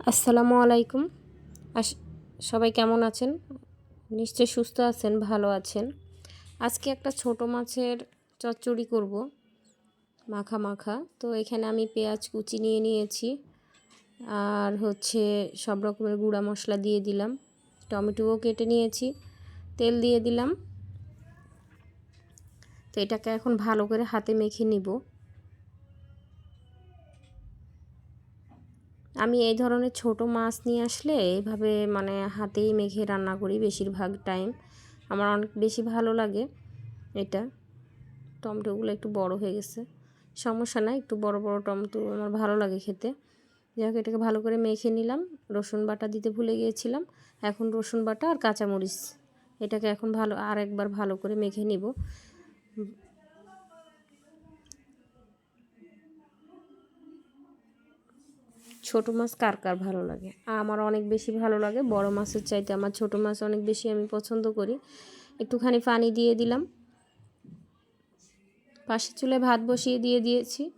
আসসালামু আলাইকুম। আস- সবাই কেমন আছেন? নিশ্চয়ই সুস্থ আছেন, ভালো আছেন। আজকে একটা ছোট মাছের চচ্চড়ি করব, মাখা মাখা। তো এখানে আমি পেঁয়াজ কুচি নিয়ে নিয়েছি, আর সব রকমের গুঁড়া মশলা দিয়ে দিলাম, টমেটোও কেটে নিয়েছি, তেল দিয়ে দিলাম। তো এটাকে এখন ভালো করে হাতে মেখে নিব। আমি এই ধরনের ছোট মাছ নিয়ে আসলে এইভাবে হাতেই মেখে রান্না করি বেশিরভাগ টাইম। আমার অনেক বেশি ভালো লাগে এটা। টমেটোগুলো একটু বড় হয়ে গেছে, সমস্যা নাই, একটু বড় বড় টমেটো আমার ভালো লাগে খেতে। যাই হোক, এটাকে ভালো করে মেখে নিলাম। রসুন বাটা দিতে ভুলে গিয়েছিলাম। এখন রসুন বাটা আর কাঁচামরিচ, এটাকে এখন আরেকবার ভালো করে মেখে নিব। ছোট মাছ কার কার ভালো লাগে? আমার অনেক বেশি ভালো লাগে। বড় মাছের চাইতে আমার ছোট মাছ অনেক বেশি আমি পছন্দ করি। একটুখানি পানি দিয়ে দিলাম। পাশের চুলায় ভাত বসিয়ে দিয়েছি।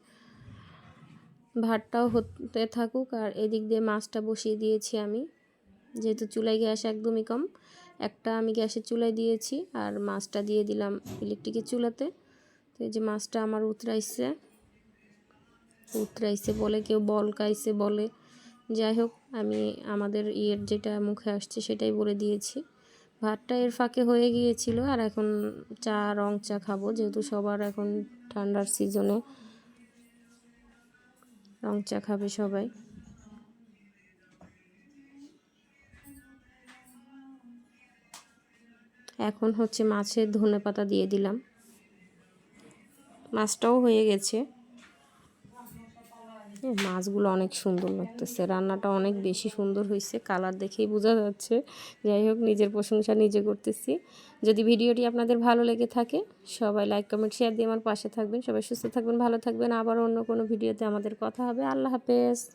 ভাতটাও হতে থাকুক, আর এদিক দিয়ে মাছটা বসিয়ে দিয়েছি আমি। যেহেতু চুলায় গ্যাস একদমই কম, একটা আমি গ্যাসের চুলায় দিয়েছি, আর মাছটা দিয়ে দিলাম ইলেকট্রিকের চুলাতে। তো এই যে মাছটা আমার উতরাইছে বলে, কেউ বলকাইছে বলে। যাই হোক, আমি আমাদের যেটা মুখে আসছে সেটাই বলে দিয়েছি। ভাতটা এর ফাঁকে হয়ে গিয়েছিল, আর এখন রং চা খাবো, যেহেতু সবার এখন ঠান্ডার সিজনে রং চা খাবে সবাই। এখন মাছের ধনেপাতা দিয়ে দিলাম। মাছটাও হয়ে গেছে। মাছগুলো অনেক সুন্দর লাগতেছে, রান্নাটা অনেক বেশি সুন্দর হয়েছে, কালার দেখেই বোঝা যাচ্ছে। যাই হোক, নিজের প্রশংসা নিজে করতেছি। যদি ভিডিওটি আপনাদের ভালো লেগে থাকে, সবাই লাইক কমেন্ট শেয়ার দিয়ে আমার পাশে থাকবেন। সবাই সুস্থ থাকবেন, ভালো থাকবেন। আবার অন্য কোনো ভিডিওতে আমাদের কথা হবে। আল্লাহ হাফেজ।